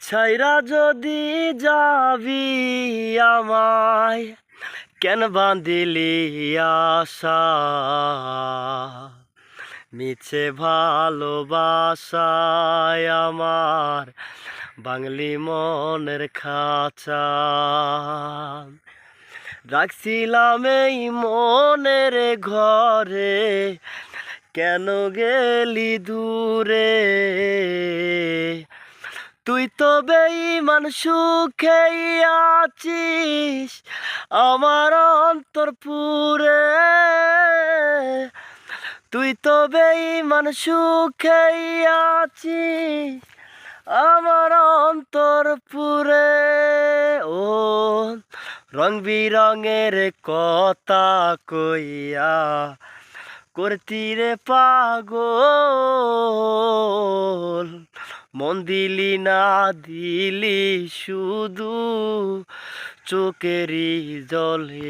ছাইরা যদি যাবি আমায়, কেন বাঁধিলি আশা? মিছে ভালোবাসায় আমার বাংলি মনের খাঁচা। রাখছিলাম এই মনের ঘরে, কেন গেলি দূরে? তুই তো বেঈমান সুখেই আছিস আমার অন্তর পুরে। তুই তো বেঈমান সুখেই আছিস আমার অন্তর পুরে। ও রং বিরঙের কথা কইয়া করতি রে পাগল, মন দিলি না দিলি শুধু চোখেরই জলে।